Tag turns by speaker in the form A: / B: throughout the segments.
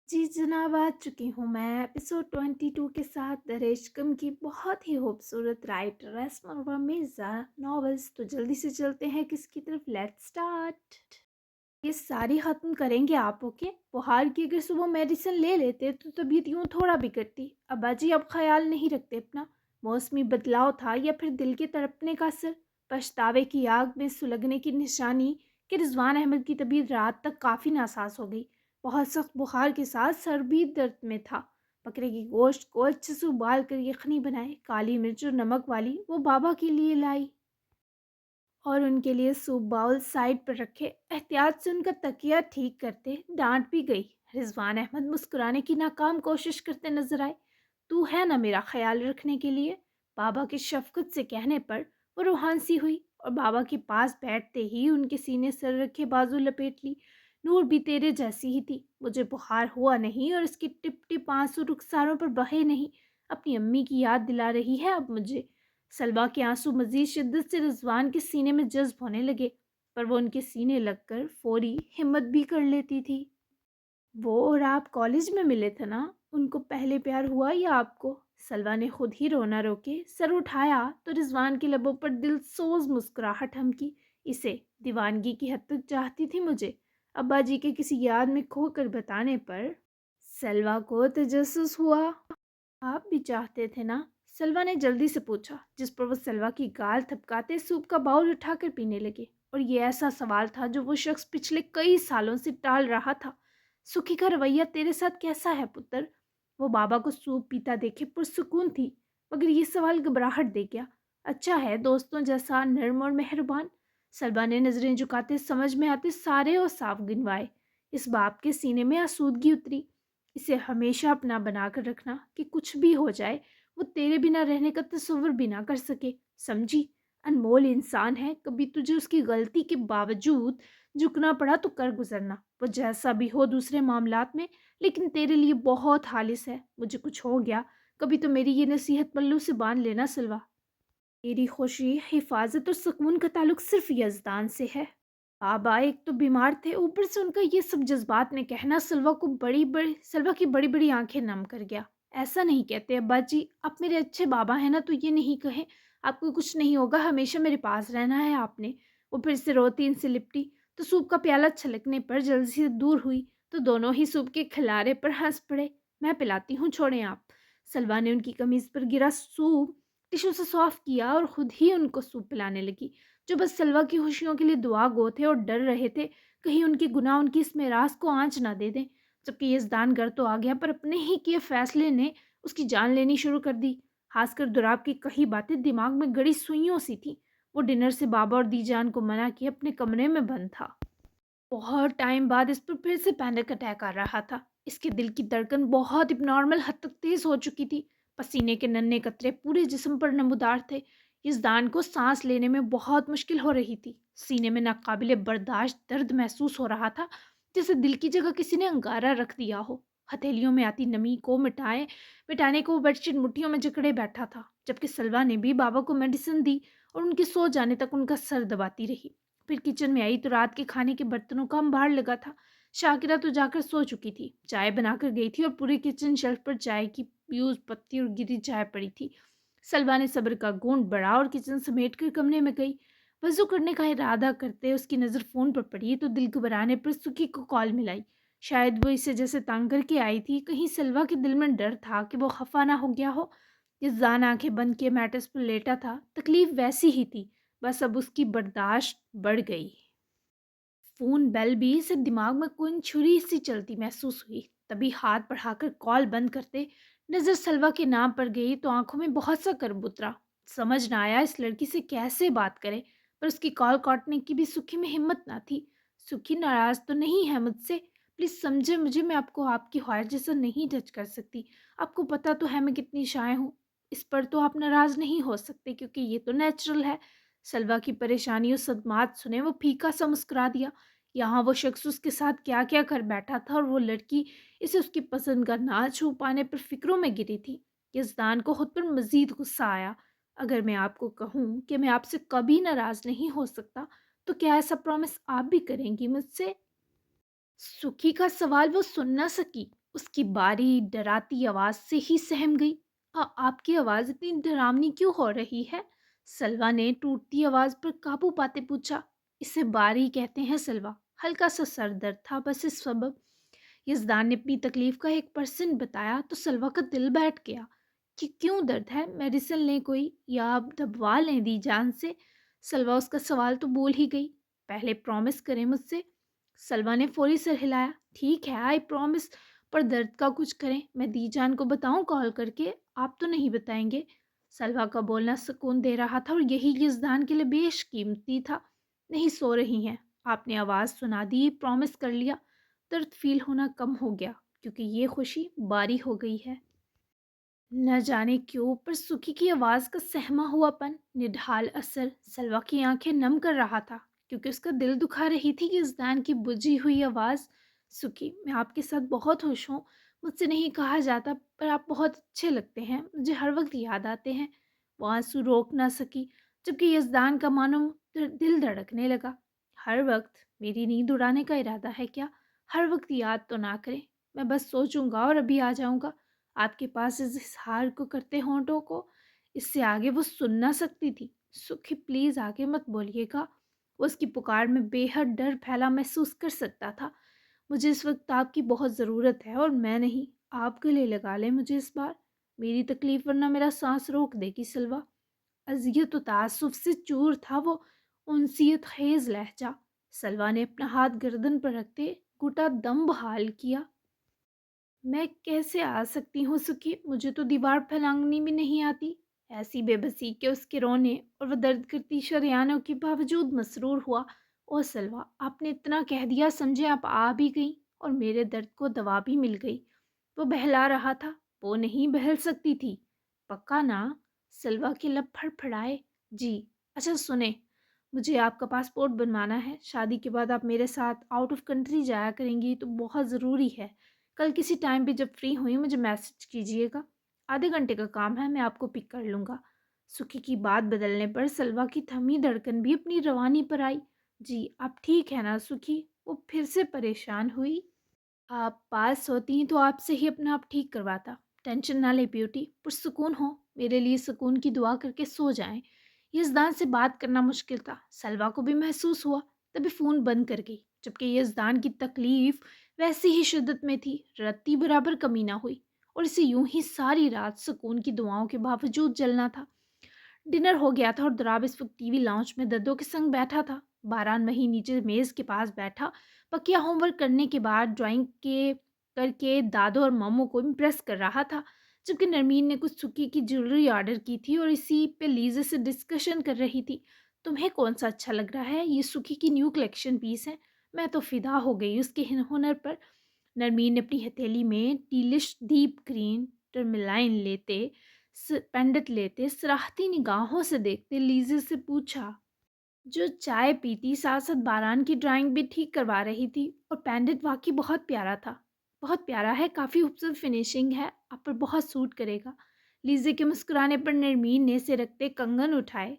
A: जी जनाब, आ चुकी हूँ मैं एपिसोड 22 के साथ दरिश्कम की बहुत ही खूबसूरत राइटर एस्मा मिर्ज़ा नॉवेल्स। तो जल्दी से चलते हैं किसकी तरफ, लेट्स स्टार्ट। ये सारी ख़त्म करेंगे आप? ओके, बुखार की अगर सुबह मेडिसिन ले लेते तो तबीयत यूँ थोड़ा बिगड़ती। अब्बाजी अब ख्याल नहीं रखते अपना। मौसमी बदलाव था या फिर दिल के तड़पने का असर? पछतावे की आग में सुलगने की निशानी कि रिजवान अहमद की तबीयत रात तक काफ़ी नासाज हो गई। बहुत सख्त बुखार के साथ सर भी दर्द में था। बकरे की गोश्त को अच्छे से उबाल कर यखनी बनाए, काली मिर्च और नमक वाली, वो बाबा के लिए लाई और उनके लिए सूप बाउल साइड पर रखे। एहतियात से उनका तकिया ठीक करते डांट भी गई। रिजवान अहमद मुस्कुराने की नाकाम कोशिश करते नजर आए। तू है ना मेरा ख्याल रखने के लिए? बाबा की शफकत से कहने पर वो रूहान सी हुई और बाबा के पास बैठते ही उनके सीने सर रखे बाजू लपेट ली। नूर भी तेरे जैसी ही थी। मुझे बुखार हुआ नहीं और इसकी टिप टिप आंसू रुखसारों पर बहे नहीं। अपनी अम्मी की याद दिला रही है अब मुझे। सलवा के आंसू मजीद शिद्दत से रिजवान के सीने में जज्ब होने लगे, पर वो उनके सीने लगकर फौरी हिम्मत भी कर लेती थी। वो और आप कॉलेज में मिले थे ना? उनको पहले प्यार हुआ या आपको? सलवा ने खुद ही रोना रोके सर उठाया तो रिजवान के लबों पर दिल सोज मुस्कुराहट हमकी। इसे दीवानगी की हद तक चाहती थी मुझे। अब्बा जी के किसी याद में खोकर बताने पर सलवा को तजस्सुस हुआ। आप भी चाहते थे ना? सलवा ने जल्दी से पूछा, जिस पर वो सलवा की गाल थपकाते सूप का बाउल उठाकर पीने लगे। और ये ऐसा सवाल था जो वो शख्स पिछले कई सालों से टाल रहा था। सुखी का रवैया तेरे साथ कैसा है पुत्र? वो बाबा को सूप पीता देखे पुरसुकून थी, मगर ये सवाल घबराहट दे गया। अच्छा है, दोस्तों जैसा नर्म और मेहरबान। सलवा ने नजरें झुकाते समझ में आते सारे और साफ गिनवाए। इस बाप के सीने में आसूदगी उतरी। इसे हमेशा अपना बनाकर रखना कि कुछ भी हो जाए वो तेरे बिना रहने का तस्वर भी ना कर सके। समझी? अनमोल इंसान है, कभी तुझे उसकी गलती के बावजूद झुकना पड़ा तो कर गुजरना, वो जैसा भी हो दूसरे मामलात में, लेकिन तेरे लिए बहुत हालिस है। मुझे कुछ हो गया कभी तो मेरी ये नसीहत पल्लू से बांध लेना सिलवा। मेरी खुशी, हिफाजत और सुकून का ताल्लुक सिर्फ यज़दान से है। बाबा एक तो बीमार थे, ऊपर से उनका ये सब जज्बात में कहना सलवा की बड़ी बड़ी आंखें नम कर गया। ऐसा नहीं कहते अब्बा जी, आप मेरे अच्छे बाबा हैं ना, तो ये नहीं कहें आपको कुछ नहीं होगा, हमेशा मेरे पास रहना है आपने। वो फिर से रोती इनसे लिपटी तो सूप का प्याला छलकने पर जल्दी से दूर हुई तो दोनों ही सूप के खिलारे पर हंस पड़े। मैं पिलाती हूँ, छोड़ें आप। सलवा ने उनकी कमीज पर गिरा सूप टिश्यू से सॉफ्ट किया और खुद ही उनको सूप पिलाने लगी, जो बस सलवा की खुशियों के लिए दुआ गो थे और डर रहे थे कहीं उनके गुनाह उनकी इस मेरास को आंच ना दे दें। जबकि यजदान घर तो आ गया, पर अपने ही किए फैसले ने उसकी जान लेनी शुरू कर दी। खासकर दुराब की कही बातें दिमाग में गड़ी सुइयों सी थी। वो डिनर से बाबा और दीजान को मना किए अपने कमरे में बंद था। बहुत टाइम बाद इस पर फिर से पैनिक अटैक आ रहा था। इसके दिल की धड़कन बहुत इब्नॉर्मल हद तक तेज हो चुकी थी। पसीने के नन्हे कतरे पूरे जिस्म पर नमूदार थे। इस दान को सांस लेने में बहुत मुश्किल हो रही थी। सीने में नाकाबिले बर्दाश्त दर्द महसूस हो रहा था, जैसे दिल की जगह किसी ने अंगारा रख दिया हो। हथेलियों में आती नमी को मिटाने को वो बेडशीट मुट्ठियों में जकड़े बैठा था, जबकि सलवा ने भी बाबा को मेडिसिन दी और उनके सो जाने तक उनका सर दबाती रही। फिर किचन में आई तो रात के खाने के बर्तनों का अंबार लगा था। शाकिरा तो जाकर सो चुकी थी, चाय बनाकर गई थी और पूरे किचन शेल्फ पर चाय की फ्यूज पत्ती और गिरी चाय पड़ी थी। सलवा ने सब्र का गोंद बढ़ा और किचन समेट कर कमरे में गई। वजू करने का इरादा करते उसकी नज़र फ़ोन पर पड़ी तो दिल घबराने पर सुखी को कॉल मिलाई। शायद वो इसे जैसे तंग करके आई थी, कहीं सलवा के दिल में डर था कि वो खफा ना हो गया हो। ये जान आंखें बंद किए मैट्रेस पर लेटा था, तकलीफ वैसी ही थी, बस अब उसकी बर्दाश्त बढ़ गई। फोन बेल भी सिर्फ दिमाग में कोई छुरी सी चलती महसूस हुई। तभी हाथ बढ़ाकर कॉल बंद करते नजर सलवा के नाम पर गई तो आंखों में बहुत सा कर्ब उतरा। समझ ना आया इस लड़की से कैसे बात करे, पर उसकी कॉल काटने की भी सुखी में हिम्मत ना थी। सुखी नाराज तो नहीं है मुझसे? प्लीज समझे मुझे, मैं आपको आपकी ख्वाहिश जैसा नहीं जज कर सकती। आपको पता तो है मैं कितनी शाय हूँ। इस पर तो आप नाराज नहीं हो सकते क्योंकि ये तो नेचुरल है। सलवा की परेशानी और सदमात सुने वो फीका सा मुस्कुरा दिया। यहाँ वो शख्स उसके साथ क्या क्या कर बैठा था और वो लड़की इसे उसकी पसंद का ना छू पाने पर फिक्रों में गिरी थी। यज़दान को खुद पर मजीद गुस्सा आया। अगर मैं आपको कहूँ कि मैं आपसे कभी नाराज नहीं हो सकता, तो क्या ऐसा प्रॉमिस आप भी करेंगी मुझसे? सुखी का सवाल वो सुन ना सकी। اس کی باری ڈراتی آواز سے ہی سہم گئی۔ آپ کی آواز اتنی ڈراؤنی کیوں ہو رہی ہے؟ سلوا نے ٹوٹتی آواز پر قابو پاتے پوچھا۔ اسے باری کہتے ہیں سلوا، ہلکا سا سر درد تھا بس اس سبب۔ یزدان نے اپنی تکلیف کا 1% بتایا تو سلوا کا دل بیٹھ گیا کہ کیوں درد ہے، میڈیسن لیں کوئی یا آپ دبوا لیں دی جان سے۔ سلوا اس کا سوال تو بول ہی گئی، پہلے پرومس کریں مجھ سے۔ سلوا نے فوری سر ہلایا۔ ٹھیک ہے، آئی پرومس، پر درد کا کچھ کریں، میں دی جان کو بتاؤں کال کر کے؟ آپ تو نہیں بتائیں گے؟ سلوا کا بولنا سکون دے رہا تھا اور یہی یزدان کے لیے بیش قیمتی تھا۔ نہیں سو رہی ہیں، آپ نے آواز سنا دی، پرومس کر لیا۔ درد فیل ہونا کم ہو گیا کیونکہ یہ خوشی باری ہو گئی ہے۔ نہ جانے کیوں پر سکھی کی آواز کا سہما ہوا پن نڈھال اثر سلوا کی آنکھیں نم کر رہا تھا کیونکہ اس کا دل دکھا رہی تھی کہ یزدان کی بجھی ہوئی آواز۔ سکھی، میں آپ کے ساتھ بہت خوش ہوں، مجھ سے نہیں کہا جاتا پر آپ بہت اچھے لگتے ہیں، مجھے ہر وقت یاد آتے ہیں۔ وہ آنسو روک نہ سکی جبکہ یزدان کا مانو دل دھڑکنے لگا۔ ہر وقت میری نیند اڑانے کا ارادہ ہے کیا؟ ہر وقت یاد تو نہ کریں، میں بس سوچوں گا اور ابھی آ جاؤں گا آپ کے پاس۔ اس اظہار کو کرتے ہونٹوں کو اس سے آگے وہ سن نہ سکتی تھی۔ سکھی پلیز آگے مت بولیے گا، وہ اس کی پکار میں بے حد ڈر پھیلا محسوس کر سکتا تھا۔ مجھے اس وقت آپ کی بہت ضرورت ہے اور میں نہیں، آپ گلے لگا لیں مجھے اس بار، میری تکلیف ورنہ میرا سانس روک دے گی سلوا۔ اذیت و تعصب سے چور تھا وہ انسیت خیز لہجہ۔ سلوا نے اپنا ہاتھ گردن پر رکھتے گھٹا دم بحال کیا۔ میں کیسے آ سکتی ہوں سکھی، مجھے تو دیوار پھلانگنی بھی نہیں آتی۔ ایسی بے بسی کہ اس کے رونے اور وہ درد کرتی شریانوں کے باوجود مسرور ہوا۔ او سلوا، آپ نے اتنا کہہ دیا، سمجھے آپ آ بھی گئی اور میرے درد کو دوا بھی مل گئی۔ وہ بہلا رہا تھا۔ وہ نہیں بہل سکتی تھی، پکا نا؟ سلوا کے لب پھڑ پھڑائے۔ جی۔ اچھا سنیں، مجھے آپ کا پاسپورٹ بنوانا ہے، شادی کے بعد آپ میرے ساتھ آؤٹ آف کنٹری جایا کریں گی تو بہت ضروری ہے۔ کل کسی ٹائم پہ جب فری ہوئی مجھے میسج کیجیے گا، آدھے گھنٹے کا کام ہے، میں آپ کو پک کر لوں گا۔ سکھی کی بات بدلنے پر سلوا کی تھمی دھڑکن بھی اپنی روانی پر آئی۔ جی آپ ٹھیک ہے نا سکھی؟ وہ پھر سے پریشان ہوئی۔ آپ پاس ہوتی تو آپ سے ہی اپنا آپ ٹھیک کرواتا، ٹینشن نہ لے بیوٹی، پرسکون ہو، میرے لیے سکون کی دعا کر کے سو جائیں۔ یزدان سے بات کرنا مشکل تھا، سلوا کو بھی محسوس ہوا، تبھی فون بند کر گئی جبکہ یزدان کی تکلیف ویسی ہی شدت میں تھی، رتی برابر کمی نہ ہوئی اور اسے یوں ہی ساری رات سکون کی دعاؤں کے باوجود جلنا تھا۔ ڈنر ہو گیا تھا اور دراب اس وقت ٹی وی لاؤنج میں ددو کے سنگ بیٹھا تھا۔ باران وہیں نیچے میز کے پاس بیٹھا پکیا ہوم ورک کرنے کے بعد ڈرائنگ کر کے دادو اور ماموں کو امپریس کر رہا تھا، جبکہ نرمین نے کچھ سکی کی جیولری آرڈر کی تھی اور اسی پہ لیزے سے ڈسکشن کر رہی تھی۔ تمہیں کون سا اچھا لگ رہا ہے؟ یہ سکی کی نیو کلیکشن پیس ہے، میں تو فدا ہو گئی اس کے ہنر پر۔ نرمین نے اپنی ہتھیلی میں ڈیلش ڈیپ گرین ٹرملائن لیتے پینڈٹ لیتے سراہتی نگاہوں سے دیکھتے لیزے سے پوچھا، جو چائے پیتی ساتھ ساتھ باران کی ڈرائنگ بھی ٹھیک کروا رہی تھی۔ اور پینڈنٹ واقعی بہت پیارا تھا، بہت پیارا ہے، کافی خوبصورت فنیشنگ ہے، آپ پر بہت سوٹ کرے گا۔ لیزے کے مسکرانے پر نرمین نے اسے رکھتے کنگن اٹھائے۔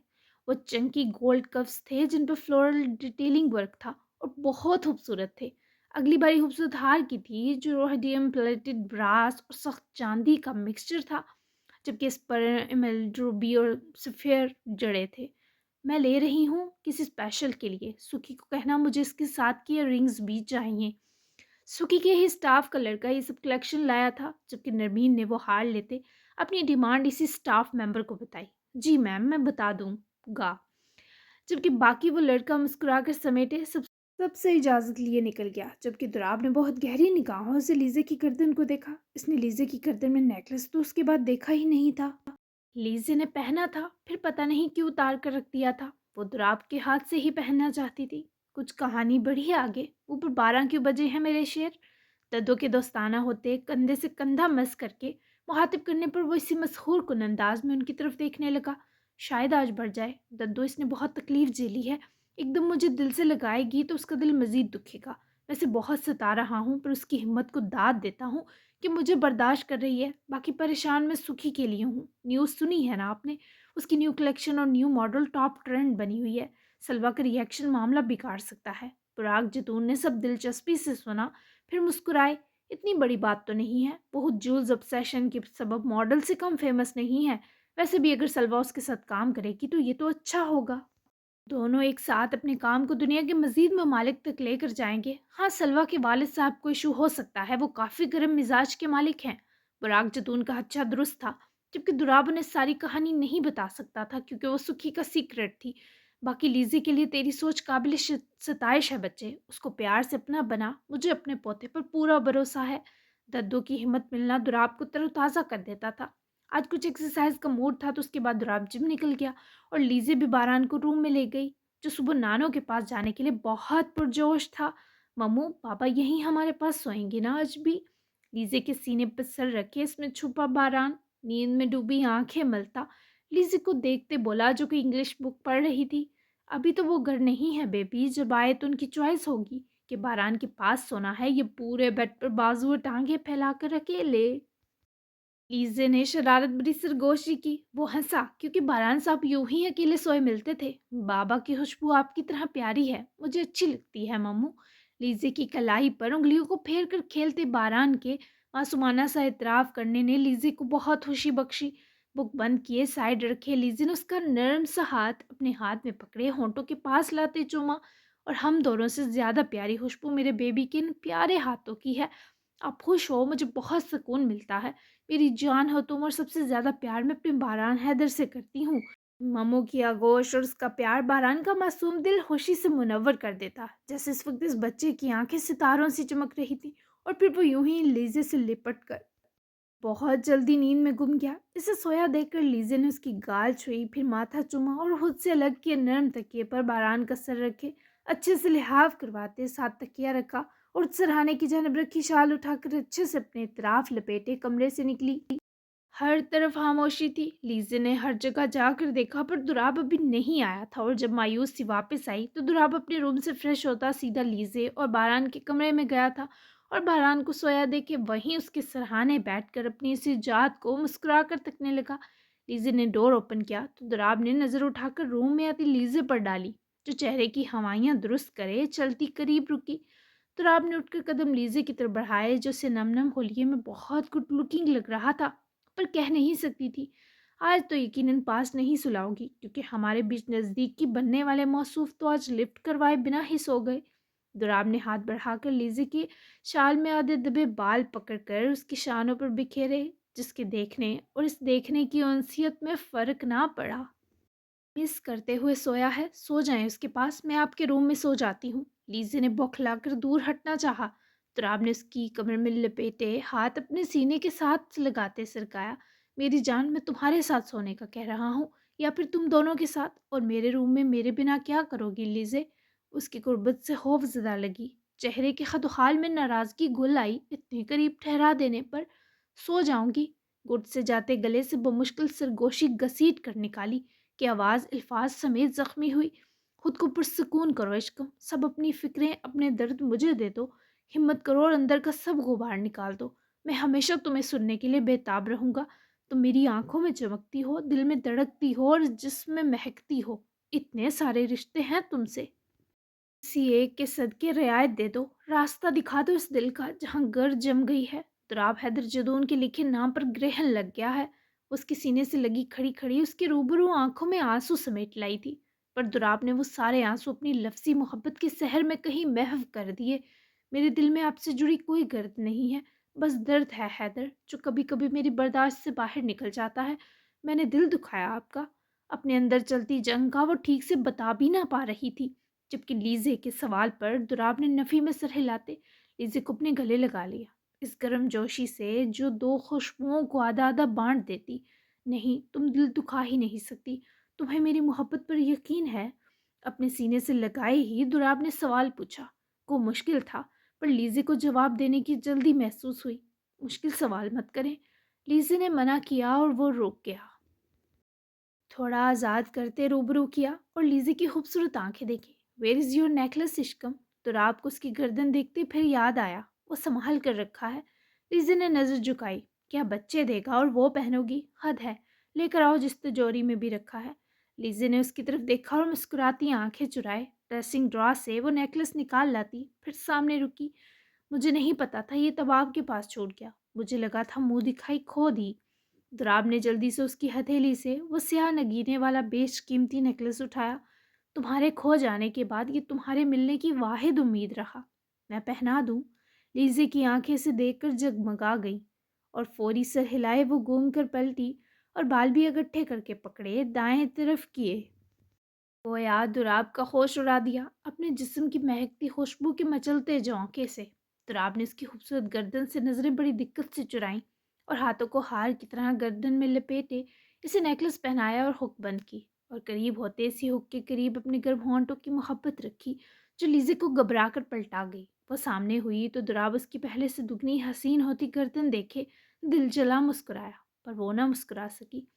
A: وہ چنکی گولڈ کفس تھے جن پر فلورل ڈیٹیلنگ ورک تھا اور بہت خوبصورت تھے۔ اگلی باری خوبصورت ہار کی تھی جو روہڈیم پلیٹڈ براس اور سخت چاندی کا مکسچر تھا، جبکہ اس پر ایمرلڈ روبی اور سفیر جڑے تھے۔ میں لے رہی ہوں کسی اسپیشل کے لیے، سکی کو کہنا مجھے اس کے ساتھ کی رنگز بھی چاہیے۔ سکی کے ہی اسٹاف کا لڑکا یہ سب کلیکشن لایا تھا، جبکہ نرمین نے وہ ہار لیتے اپنی ڈیمانڈ اسی اسٹاف ممبر کو بتائی۔ جی میم، میں بتا دوں گا، جبکہ باقی وہ لڑکا مسکرا کر سمیٹے سب سے اجازت لیے نکل گیا، جبکہ دراب نے بہت گہری نگاہوں سے لیزے کی گردن کو دیکھا۔ اس نے لیزے کی گردن میں نیکلس تو اس کے بعد دیکھا ہی نہیں تھا، لیزے نے پہنا تھا پھر پتہ نہیں کیوں اتار کر رکھ دیا تھا، وہ دراب کے ہاتھ سے ہی پہننا چاہتی تھی۔ کچھ کہانی بڑھی آگے، اوپر 12 کیوں بجے ہیں میرے شیر؟ ددو کے دوستانہ ہوتے کندھے سے کندھا مس کر کے مخاطب کرنے پر وہ اسی مسحور کن انداز میں ان کی طرف دیکھنے لگا۔ شاید آج بڑھ جائے ددو، اس نے بہت تکلیف جھیلی ہے، ایک دم مجھے دل سے لگائے گی تو اس کا دل مزید دکھے گا۔ ویسے بہت ستا رہا ہوں پر اس کی ہمت کو داد دیتا ہوں کہ مجھے برداشت کر رہی ہے، باقی پریشان میں سکھی کے لیے ہوں۔ نیوز سنی ہے نا آپ نے؟ اس کی نیو کلیکشن اور نیو ماڈل ٹاپ ٹرینڈ بنی ہوئی ہے، سلوا کا ریئیکشن معاملہ بگاڑ سکتا ہے۔ پراگ جتون نے سب دلچسپی سے سنا، پھر مسکرائے۔ اتنी بڑی बात तो नहीं है। वो जूल्स ऑब्सेशन के सबब मॉडल से कम फेमस नहीं है। वैसे भी अगर सलवा उसके साथ काम करेगी तो ये तो अच्छा होगा। दोनों एक साथ अपने काम को दुनिया के मजीद ममालिक तक लेकर जाएंगे। हाँ, सलवा के वालिद साहब को इशू हो सकता है, वो काफ़ी गर्म मिजाज के मालिक हैं। बुराक जतून का अच्छा दुरुस्त था, जबकि दुराब उन्हें सारी कहानी नहीं बता सकता था क्योंकि वो सुखी का सीक्रेट थी। बाकी लीजी के लिए तेरी सोच काबिल सताइश है बच्चे, उसको प्यार से अपना बना, मुझे अपने पोते पर पूरा भरोसा है। दद्दो की हिम्मत मिलना दुराब को तरोताज़ा कर देता था। आज कुछ एक्सरसाइज का मूड था तो उसके बाद दुराब जिम निकल गया और लीज़ी भी बारान को रूम में ले गई, जो सुबह नानो के पास जाने के लिए बहुत पुरजोश था। मम्मू, पापा यहीं हमारे पास सोएंगे ना आज भी? लीज़ी के सीने पर सर रखे इसमें छुपा बारान नींद में डूबी आंखें मलता लीज़ी को देखते बोला, जो कि इंग्लिश बुक पढ़ रही थी। अभी तो वो घर नहीं है बेबी, जब आए तो उनकी चॉइस होगी कि बारान के पास सोना है ये पूरे बेड पर बाजू और टांगे फैलाकर अकेले। लीज़े ने शरारत भरी सरगोशी की। वो हंसा क्योंकि बारान साहब यूं ही अकेले सोए मिलते थे। बाबा की खुशबू आपकी तरह प्यारी है, मुझे अच्छी लगती है मम्मू। लीज़े की कलाई पर उंगलियों को फेर कर खेलते बारान के मासूमाना सा इतराफ़ करने ने लीज़े को बहुत खुशी बख्शी। बुक बंद किए साइड रखे लीज़े ने उसका नरम सा हाथ अपने हाथ में पकड़े होंठों के पास लाते चूमा। और हम दोनों से ज़्यादा प्यारी खुशबू मेरे बेबी के इन प्यारे हाथों की है। आप खुश हो, मुझे बहुत सुकून मिलता है। मेरी जान हो तुम, और सबसे ज़्यादा प्यार मैं अपने बारान हैदर से करती हूँ। ममू की आगोश और उसका प्यार बारान का मासूम दिल खुशी से मुनव्वर कर देता, जैसे इस वक्त इस बच्चे की आंखें सितारों से चमक रही थी। और फिर वो यूं ही लीजे से लिपट कर बहुत जल्दी नींद में गुम गया। इसे सोया देखकर लीजे ने उसकी गाल छुई, फिर माथा चूमा और खुद से अलग किए नरम तकिए पर बारान का सर रखे अच्छे से लिहाफ करवाते साथ तकिया रखा और सरहाने की जानब रखी शाल उठाकर अच्छे से अपने इतराफ लपेटे कमरे से निकली। हर तरफ खामोशी थी। लीजे ने हर जगह जाकर देखा पर दुराब अभी नहीं आया था, और जब मायूस सी वापस आई तो दुराब अपने रूम से फ्रेश होता सीधा लीजे और बारान के कमरे में गया था। और बारान को सोया देखे वहीं उसके सरहाने बैठकर अपनी इसी जात को मुस्कुरा कर तकने लगा। लीजे ने डोर ओपन किया तो दुराब ने नज़र उठाकर रूम में आती लीजे पर डाली, जो चेहरे की हवाइयाँ दुरुस्त करे चलती करीब रुकी। दुराब ने उठकर कदम लीजे की तरफ बढ़ाए, जो उसे नम नम होलिये में बहुत गुड लुकिंग लग रहा था, पर कह नहीं सकती थी। आज तो यकीनन पास नहीं सुलाऊंगी, क्योंकि हमारे बीच नज़दीकी बनने वाले मौसूफ तो आज लिफ्ट करवाए बिना ही सो गए। दुराब ने हाथ बढ़ाकर लीजे के शाल में आधे दबे बाल पकड़कर उसकी शानों पर बिखेरे, जिसके देखने और इस देखने की उनसियत में फ़र्क ना पड़ा। मिस करते हुए सोया है, सो जाएं उसके पास, मैं आपके रूम में सो जाती हूँ। लीजी ने बौखलाकर दूर हटना चाहा। तुराब ने उसकी कमर में लपेटे हाथ अपने सीने के साथ लगाते सरकाया। मेरी जान, मैं तुम्हारे साथ सोने का कह रहा हूँ, या फिर तुम दोनों के साथ, और मेरे रूम में मेरे बिना क्या करोगी लीजे? उसकी गुर्बत से खौफ ज़दा लगी, चेहरे के खदोखाल में नाराज़गी घुल आई। इतने करीब ठहरा देने पर सो जाऊंगी। गुट से जाते गले से बमुश्किल सरगोशी घसीट कर निकाली कि आवाज़ अल्फाज समेत ज़ख्मी हुई। खुद को पुरसकून करो इश्क, सब अपनी फ़िक्रें अपने दर्द मुझे दे दो। हिम्मत करो और अंदर का सब गुबार निकाल दो। मैं हमेशा तुम्हें सुनने के लिए बेताब रहूँगा। तुम मेरी आंखों में चमकती हो, दिल में धड़कती हो और जिस्म में महकती हो। इतने सारे रिश्ते हैं तुमसे, किसी एक के सदके रियायत दे दो, रास्ता दिखा दो इस दिल का जहाँ गर्द जम गई है। तुराब हैदर जदून के लिखे नाम पर ग्रहण लग गया है। उसके सीने से लगी खड़ी खड़ी उसके रूबरू आंखों में आंसू समेट लाई थी, पर दुराब ने वो सारे आंसू अपनी लफ्सी मोहब्बत के सहर में कहीं महव कर दिए। मेरे दिल में आपसे जुड़ी कोई गर्द नहीं है, बस दर्द है हैदर, जो कभी कभी मेरी बर्दाश्त से बाहर निकल जाता है। मैंने दिल दुखाया आपका, अपने अंदर चलती जंग का वो ठीक से बता भी ना पा रही थी। जबकि लीजे के सवाल पर दुराब ने नफ़ी में सर हिलाते लीजे को अपने गले लगा लिया, इस गर्म जोशी से जो दो खुशबुओं को आधा आधा बांट देती। नहीं, तुम दिल दुखा ही नहीं सकती, तुम्हें मेरी मोहब्बत पर यकीन है? अपने सीने से लगाए ही दुराब ने सवाल पूछा। को मुश्किल था, पर लीजे को जवाब देने की जल्दी महसूस हुई। मुश्किल सवाल मत करें, लीजे ने मना किया और वो रुक गया। थोड़ा आज़ाद करते रूबरू किया और लीज़ी की खूबसूरत आंखें देखी। वेयर इज़ योर नेकलेस इश्कम? तो रात को उसकी गर्दन देखते फिर याद आया, वो संभाल कर रखा है। लीज़ी ने नज़र झुकाई। क्या बच्चे देगा और वो पहनोगी? हद है, लेकर आओ जिस तिजोरी में भी रखा है। लीज़ी ने उसकी तरफ देखा और मुस्कुराती आंखें चुराए ड्रेसिंग ड्रॉ से वो नेकलेस निकाल लाती, फिर सामने रुकी। मुझे नहीं पता था ये तब आपके पास छूट गया। मुझे लगा था मुँह दिखाई खो दी। दुराब ने जल्दी से उसकी हथेली से वो स्याह नगीने वाला बेशकीमती नेकलेस उठाया। तुम्हारे खो जाने के बाद ये तुम्हारे मिलने की वाहिद उम्मीद रहा। मैं पहना दूं? लीज़े की आंखें से देखकर जगमगा गई और फौरी सर हिलाए वो घूम कर पलटी और बाल भी इकट्ठे करके पकड़े दाएं तरफ किए। वो याद दुराब का होश उड़ा दिया अपने जिस्म की महकती खुशबू के मचलते झोंके से। दुराब ने उसकी खूबसूरत गर्दन से नजरें बड़ी दिक्कत से चुराईं और हाथों को हार की तरह गर्दन में लपेटे इसे नेकलेस पहनाया और हुक बंद की और करीब होते इसी हुक के करीब अपने गर्म होंठों की मोहब्बत रखी जो लीजे को घबरा कर पलटा गई। वो सामने हुई तो दुराब उसकी पहले से दुगनी हसीन होती गर्दन देखे दिल जला मुस्कुराया, पर वो ना मुस्कुरा सकी।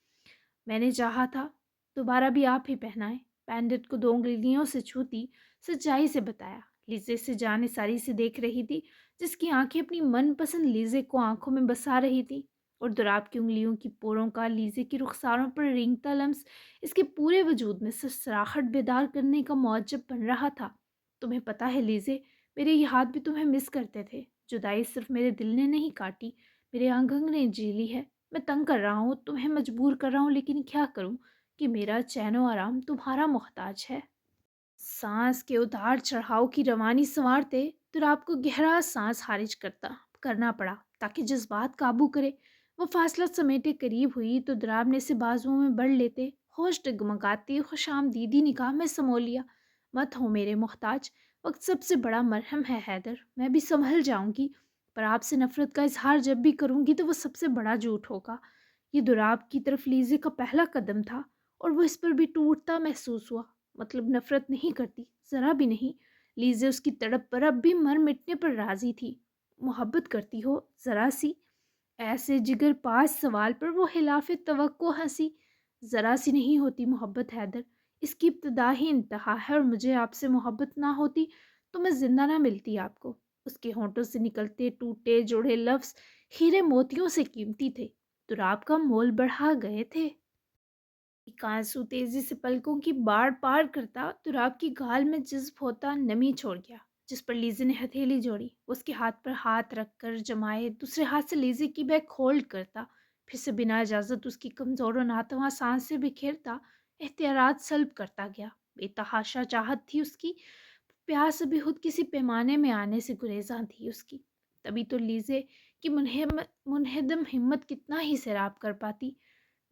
A: मैंने चाहा था दोबारा भी आप ही पहनाएं। पंडित को दो उंगलियों से छूती सच्चाई से बताया। लीजे से जाने सारी से देख रही थी जिसकी आंखें अपनी मनपसंद लीजे को आंखों में बसा रही थी और दुराब की उंगलियों की पोरों का लीजे की रुखसारों पर रेंगता लम्स इसके पूरे वजूद में ससराहट बेदार करने का मौजब बन रहा था। तुम्हें पता है लीजे, मेरे ये हाथ भी तुम्हें मिस करते थे। जुदाई सिर्फ मेरे दिल ने नहीं काटी, मेरे अंग अंग ने जी ली है। मैं तंग कर रहा हूँ, तुम्हें मजबूर कर रहा हूँ, लेकिन क्या करूँ कि मेरा चैन व आराम तुम्हारा मोहताज है। सांस के उतार चढ़ाव की रवानी संवारते तो आपको गहरा सांस खारिज करना पड़ा ताकि जज्बात काबू करे। वो फासला समेटे करीब हुई तो द्राब ने से बाजुओं में बढ़ लेते होश डगमगाती खुशाम दीदी निगाह में समो लिया। मत हो मेरे मोहताज, वक्त सबसे बड़ा मरहम है हैदर, मैं भी संभल जाऊंगी, पर आपसे नफरत का इजहार जब भी करूंगी तो वो सबसे बड़ा झूठ होगा। ये दुराब की तरफ लीजे का पहला कदम था और वो इस पर भी टूटता महसूस हुआ। मतलब नफरत नहीं करती, ज़रा भी नहीं। लीजे उसकी तड़प पर अब भी मर मिटने पर राजी थी। मोहब्बत करती हो ज़रा सी? ऐसे जिगर पास सवाल पर वो खिलाफ तवक्को हंसी। ज़रा सी नहीं होती मोहब्बत हैदर, इसकी इब्तदा ही इंतहा है, और मुझे आपसे मोहब्बत ना होती तो मैं जिंदा ना मिलती आपको। उसके होंठों से निकलते टूटे जोड़े लफ्ज़ हीरे मोतियों से कीमती थे, दुराब का मोल बढ़ा गए थे। एक आंसू तेजी से पलकों की बाढ़ पार करता तुराब की गाल में जिज्ब होता नमी छोड़ गया, जिस पर लीजे ने हथेली जोड़ी। उसके हाथ पर हाथ रखकर जमाए दूसरे हाथ से लीजे की बैग होल्ड करता, फिर से बिना इजाजत उसकी कमजोर और नातवा सांस से बिखेरता एहतियात सल्ब करता गया। बेतहाशा चाहत थी उसकी, प्यास अभी खुद किसी पैमाने में आने से गुरेजा थी उसकी। तभी तो लीजे की मुनहदम हिम्मत कितना ही सैराब कर पाती।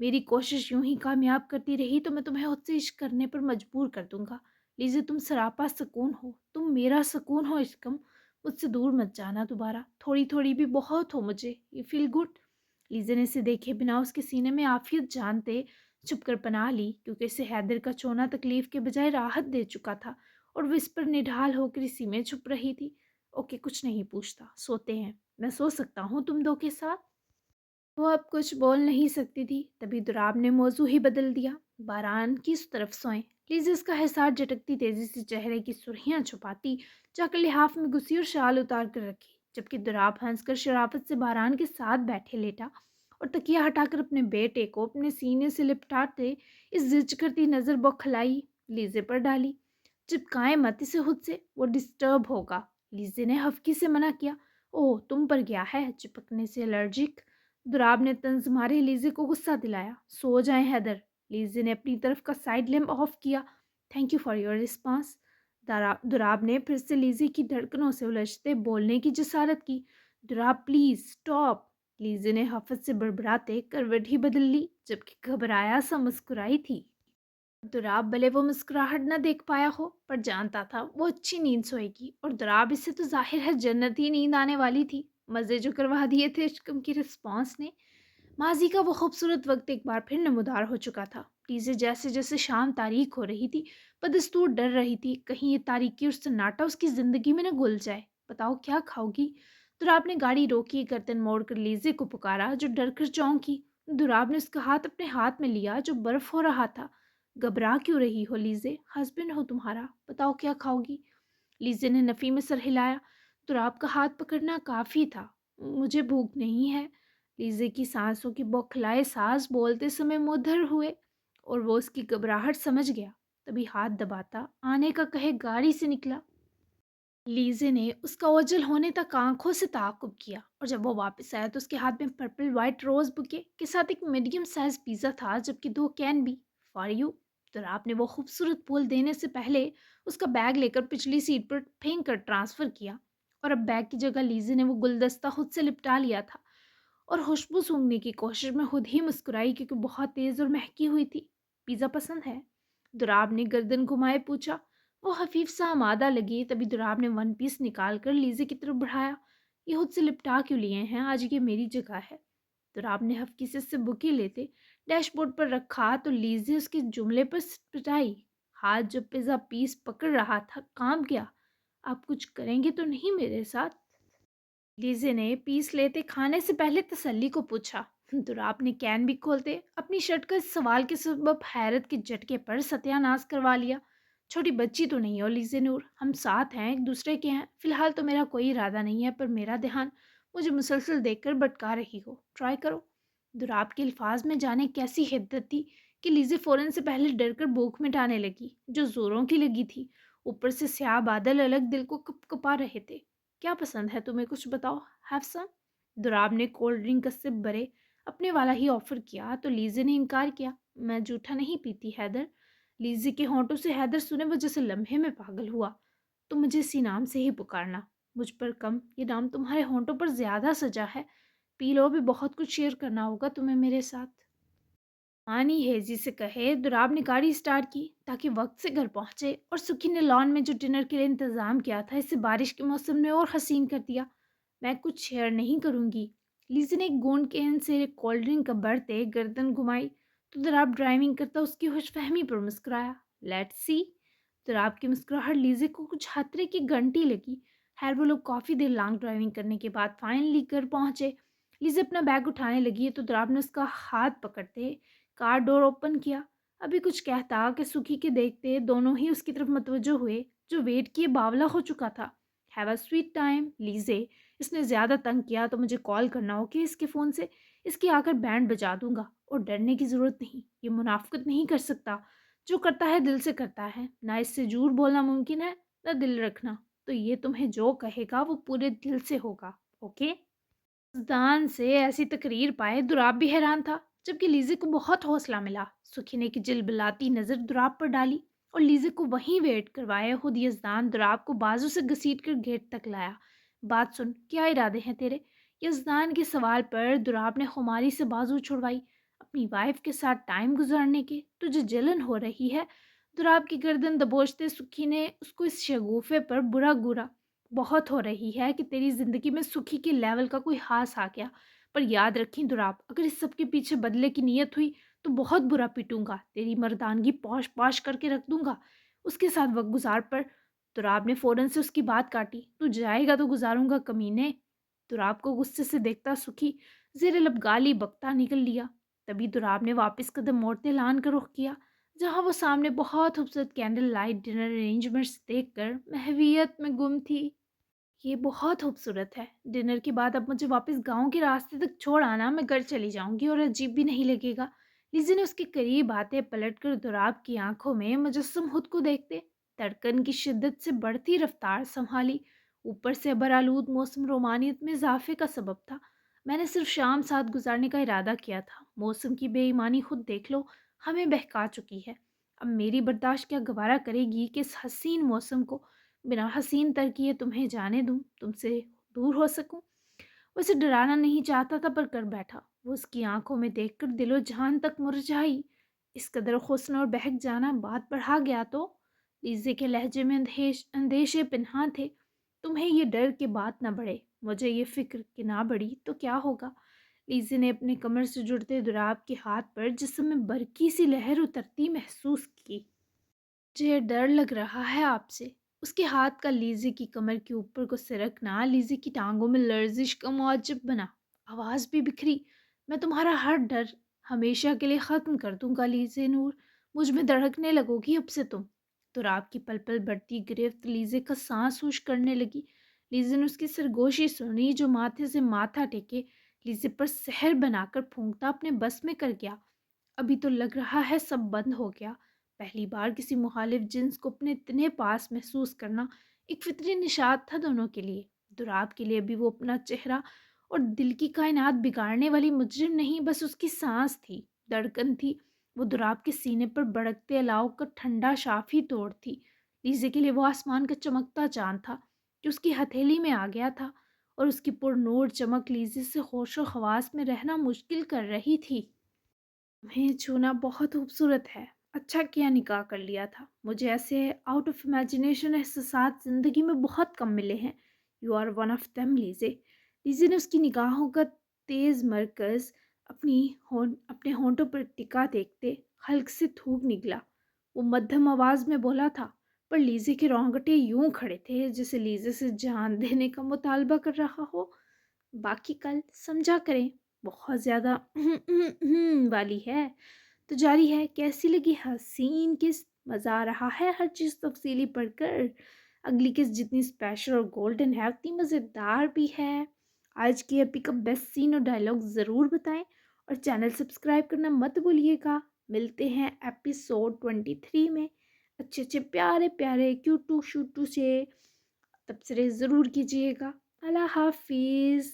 A: मेरी कोशिश यूं ही कामयाब करती रही तो मैं तुम्हें उससे इश्क करने पर मजबूर कर दूंगा। लीजिए, तुम सरापा सुकून हो, तुम मेरा सुकून हो इश्कम। मुझसे दूर मत जाना दोबारा, थोड़ी थोड़ी भी बहुत हो मुझे, यू फील गुड। लीजे ने इसे देखे बिना उसके सीने में आफियत जानते छुप कर पनाह ली, क्योंकि इसे हैदर का चोना तकलीफ के बजाय राहत दे चुका था और वो इस पर निढाल होकर इसी में छुप रही थी। ओके, कुछ नहीं पूछता, सोते हैं, मैं सो सकता हूँ तुम दो के साथ। वो अब कुछ बोल नहीं सकती थी, तभी दुराब ने मौजू ही बदल दिया। बारान किस तरफ सोएं? लीज़ इसका हिसार झटकती तेजी से चेहरे की सुर्खियां छुपाती जाकर लिहाफ में घुसी और शाल उतार कर रखी, जबकि दुराब हंसकर शराफत से बारान के साथ बैठे लेटा और तकिया हटाकर अपने बेटे को अपने सीने से लिपटाते इस जिज करती नज़र बौखलाई लीजे पर डाली। चिपकाए मत इसे खुद से, वो डिस्टर्ब होगा। लीजे ने हफ्की से मना किया। ओह, तुम पर गया है, चिपकने से एलर्जिक। दुराब ने तंज मारे लीजे को गुस्सा दिलाया। सो जाए हैदर। लीजे ने अपनी तरफ का साइड लैम्प ऑफ किया। Thank you for your response. Durab ने फिर से लीजे की धड़कनों से उलझते बोलने की जसारत की। Dorab please stop. लीजे ने हफत से बड़बड़ाते करवट ही बदल ली, जबकि घबराया सा मुस्कुराई थी। दुराब भले वो मुस्कुराहट न देख पाया हो, पर जानता था वो अच्छी नींद सोएगी, और दुराब इससे तो जाहिर है जन्नती नींद आने वाली थी। मज़े जो करवा दिए थे इश्कम की रिस्पॉन्स ने। माजी का वो खूबसूरत वक्त एक बार फिर नमूदार हो चुका था। प्लीज़े जैसे जैसे शाम तारीख हो रही थी, बदस्तूर डर रही थी कहीं ये तारीकी और सन्नाटा उसकी ज़िंदगी में न घुल जाए। बताओ क्या खाओगी? दुराब ने गाड़ी रोकी, गर्दन मोड़ कर लीजे को पुकारा, जो डर कर चौंकी। दुराब ने उसका हाथ अपने हाथ में लिया जो बर्फ हो रहा था। घबरा क्यों रही हो लीजे, हस्बैंड हो तुम्हारा, बताओ क्या खाओगी? लीजे ने नफ़ी में सर हिलाया। दुराब का हाथ पकड़ना काफ़ी था। मुझे भूख नहीं है। लीजे की सांसों की बौखलाए सांस बोलते समय मुंहधर हुए और वो उसकी घबराहट समझ गया। तभी हाथ दबाता आने का कहे गाड़ी से निकला। لیزے نے اس کا اوجل ہونے تک آنکھوں سے تعاقب کیا اور جب وہ واپس آیا تو اس کے ہاتھ میں پرپل وائٹ روز بکے کے ساتھ ایک میڈیم سائز پیزا تھا، جبکہ دو کین بھی فار یو۔ تو آپ نے وہ خوبصورت پھول دینے سے پہلے اس کا بیگ لے کر پچھلی سیٹ پر پھینک کر ٹرانسفر کیا، اور اب بیگ کی جگہ لیزے نے وہ گلدستہ خود سے لپٹا لیا تھا اور خوشبو سونگھنے کی کوشش میں خود ہی مسکرائی کیونکہ بہت تیز اور مہکی ہوئی تھی۔ پیزا پسند ہے؟ دراب نے گردن گھمائے پوچھا۔ وہ خفیف سا آمادہ لگی، تبھی دراب نے ون پیس نکال کر لیزے کی طرف بڑھایا۔ یہ خود سے لپٹا کیوں لیے ہیں؟ آج یہ میری جگہ ہے۔ دراب نے ہفکی سے اس سے بکی لیتے ڈیش بورڈ پر رکھا تو لیزے اس کے جملے پر پٹائی۔ ہاتھ جو پیزا پیس پکڑ رہا تھا کام کیا۔ آپ کچھ کریں گے تو نہیں میرے ساتھ؟ لیزے نے پیس لیتے کھانے سے پہلے تسلی کو پوچھا۔ دراب نے کین بھی کھولتے اپنی شرٹ کا اس سوال کے سبب حیرت کے جھٹکے پر ستیہ ناز کروا لیا۔ چھوٹی بچی تو نہیں ہو لیزے نور، ہم ساتھ ہیں، ایک دوسرے کے ہیں۔ فی الحال تو میرا کوئی ارادہ نہیں ہے، پر میرا دھیان مجھے مسلسل دیکھ کر بھٹکا رہی ہو، ٹرائی کرو۔ دراب کے الفاظ میں جانے کیسی حدت تھی کہ لیزے فوراً سے پہلے ڈر کر بھوک مٹانے لگی جو زوروں کی لگی تھی۔ اوپر سے سیاہ بادل الگ دل کو کپ کپا رہے تھے۔ کیا پسند ہے تمہیں؟ کچھ بتاؤ، ہیو سم۔ دراب نے کولڈ ڈرنک کا سپ بھرے اپنے والا ہی آفر کیا تو لیزے نے انکار کیا۔ میں جھوٹا نہیں پیتی حیدر۔ لیزے کے ہونٹوں سے حیدر سنے وہ جیسے لمحے میں پاگل ہوا۔ تم مجھے اسی نام سے ہی پکارنا، مجھ پر کم، یہ نام تمہارے ہونٹوں پر زیادہ سجا ہے۔ پی لو، بھی بہت کچھ شیئر کرنا ہوگا تمہیں میرے ساتھ۔ آنی ہیزی سے کہے دراب نے گاڑی سٹارٹ کی تاکہ وقت سے گھر پہنچے، اور سکھی نے لان میں جو ڈنر کے لیے انتظام کیا تھا اسے بارش کے موسم میں اور حسین کر دیا۔ میں کچھ شیئر نہیں کروں گی۔ لیزی نے ایک گونڈ کین سے کولڈ ڈرنک کا بڑھتے گردن گھمائی تو دراب ڈرائیونگ کرتا اس کی خوش فہمی پر مسکرایا۔ Let see. دراب کی مسکراہٹ لیزی کو کچھ خطرے کی گھنٹی لگی۔ خیر وہ لوگ کافی دیر لانگ ڈرائیونگ کرنے کے بعد فائنلی گھر پہنچے۔ لیزی اپنا بیگ اٹھانے لگی تو دراب نے اس کا ہاتھ پکڑتے کار ڈور اوپن کیا۔ ابھی کچھ کہتا کہ سکھی کے دیکھتے دونوں ہی اس کی طرف متوجہ ہوئے جو ویٹ کیے باولا ہو چکا تھا۔ ہیو اے سویٹ ٹائم لیزے، اس نے زیادہ تنگ کیا تو مجھے کال کرنا ہو کہ اس کے فون سے اس کی آ کر بینڈ بجا دوں گا، اور ڈرنے کی ضرورت نہیں، یہ منافقت نہیں کر سکتا، جو کرتا ہے دل سے کرتا ہے، نہ اس سے جھوٹ بولنا ممکن ہے نہ دل رکھنا، تو یہ تمہیں جو کہے گا وہ پورے دل سے ہوگا، اوکے؟ دان سے ایسی تقریر پائے دراب بھی حیران تھا، جبکہ لیزے کو بہت حوصلہ ملا۔ سکھی نے کی جلبلاتی نظر دراب پر ڈالی اور لیزے کو وہیں ویٹ کروائے خود یزدان دراب کو بازو سے گھسیٹ کر گیٹ تک لایا۔ بات سن، کیا ارادے ہیں تیرے؟ یزدان کے سوال پر دراب نے خماری سے بازو چھڑوائی۔ اپنی وائف کے ساتھ ٹائم گزارنے کے تجھے جلن ہو رہی ہے؟ دراب کی گردن دبوچتے سکھی نے اس کو اس شگوفے پر برا گورا۔ بہت ہو رہی ہے کہ تیری زندگی میں سکھی کے لیول کا کوئی خاص آ گیا، پر یاد رکھیں دراب، اگر اس سب کے پیچھے بدلے کی نیت ہوئی تو بہت برا پیٹوں گا، تیری مردانگی پوش پاش کر کے رکھ دوں گا۔ اس کے ساتھ وقت گزار پر دراب نے فوراً سے اس کی بات کاٹی۔ تو جائے گا تو گزاروں گا کمینے۔ دراب کو غصے سے دیکھتا سکھی زیر لب گالی بکتا نکل لیا۔ تبھی دراب نے واپس قدم موڑتے لان کا رخ کیا جہاں وہ سامنے بہت خوبصورت کینڈل لائٹ ڈنر ارینجمنٹس دیکھ کر محویت میں گم تھی۔ یہ بہت خوبصورت ہے۔ ڈنر کے بعد اب مجھے واپس گاؤں کے راستے تک چھوڑ آنا، میں گھر چلی جاؤں گی اور عجیب بھی نہیں لگے گا۔ لیزی نے اس کے قریب آتے پلٹ کر دراب کی آنکھوں میں مجسم خود کو دیکھتے دھڑکن کی شدت سے بڑھتی رفتار سنبھالی۔ اوپر سے برآلود موسم رومانیت میں اضافے کا سبب تھا۔ میں نے صرف شام ساتھ گزارنے کا ارادہ کیا تھا، موسم کی بے ایمانی خود دیکھ لو، ہمیں بہکا چکی ہے۔ اب میری برداشت کیا گوارا کرے گی کہ اس حسین موسم کو بنا حسین تر کیے تمہیں جانے دوں، تم سے دور ہو سکوں؟ وہ اسے ڈرانا نہیں چاہتا تھا پر کر بیٹھا۔ وہ اس کی آنکھوں میں دیکھ کر دل و جان تک مرجھائی۔ اس قدر حسن اور بہک جانا بات بڑھا گیا تو؟ لیزے کے لہجے میں اندیشے پنہاں تھے۔ تمہیں یہ ڈر کہ بات نہ بڑھے، مجھے یہ فکر کہ نہ بڑھی تو کیا ہوگا؟ لیزے نے اپنے کمر سے جڑتے دراب کے ہاتھ پر جسم میں برقی سی لہر اترتی محسوس کی۔ مجھے ڈر لگ رہا ہے آپ سے۔ اس کے ہاتھ کا لیزے کی کمر کے اوپر کو سرکنا لیزے کی ٹانگوں میں لرزش کا موجب بنا۔ آواز بھی بکھری۔ میں تمہارا ہر ڈر ہمیشہ کے لیے ختم کر دوں گا لیزے نور، مجھ میں دھڑکنے لگو گی اب سے تم۔ دراب کی پل پل بڑھتی گرفت لیزے کا سانس ہوش کرنے لگی۔ لیزے نے اس کی سرگوشی سنی جو ماتھے سے ماتھا ٹیکے لیزے پر سحر بنا کر پھونکتا اپنے بس میں کر گیا۔ ابھی تو لگ رہا ہے سب بند ہو گیا۔ پہلی بار کسی مخالف جنس کو اپنے اتنے پاس محسوس کرنا एक फितरी निशात था दोनों के लिए। दुराब के लिए भी वो अपना चेहरा और दिल की कायनात बिगाड़ने वाली मुजरिम नहीं, बस उसकी सांस थी, धड़कन थी। वो दुराब के सीने पर भड़कते अलाव का ठंडा शाफी तोड़ थी। लीजे के लिए वो आसमान का चमकता चांद था जो उसकी हथेली में आ गया था, और उसकी पुरनूर चमक लीजे से होशो खवास में रहना मुश्किल कर रही थी। तुम्हें छूना बहुत खूबसूरत है। अच्छा किया निकाह कर लिया था। मुझे ऐसे आउट ऑफ इमेजिनेशन एहसास ज़िंदगी में बहुत कम मिले हैं। You are one of them लीजे। लीजे ने उसकी निगाहों का तेज़ मरकज़ अपने होंठों पर टिका देखते हल्क से थूक निकला। वो मध्यम आवाज़ में बोला था, पर लीजे के रोंगटे यूं खड़े थे जैसे लीजे से जान देने का मुतालबा कर रहा हो। बाकी कल समझा करें, बहुत ज़्यादा वाली है। तो जारी है, कैसी लगी हसीन किस, मज़ा आ रहा है हर चीज़ तफसीली पढ़कर। अगली किस जितनी स्पेशल और गोल्डन है उतनी मज़ेदार भी है। आज की एपी का बेस्ट सीन और डायलॉग ज़रूर बताएं, और चैनल सब्सक्राइब करना मत भूलिएगा। मिलते हैं एपिसोड 23 में अच्छे अच्छे प्यारे प्यारे क्यूटू शूटू से। तब से ज़रूर कीजिएगा। अल्लाह हाफिज़।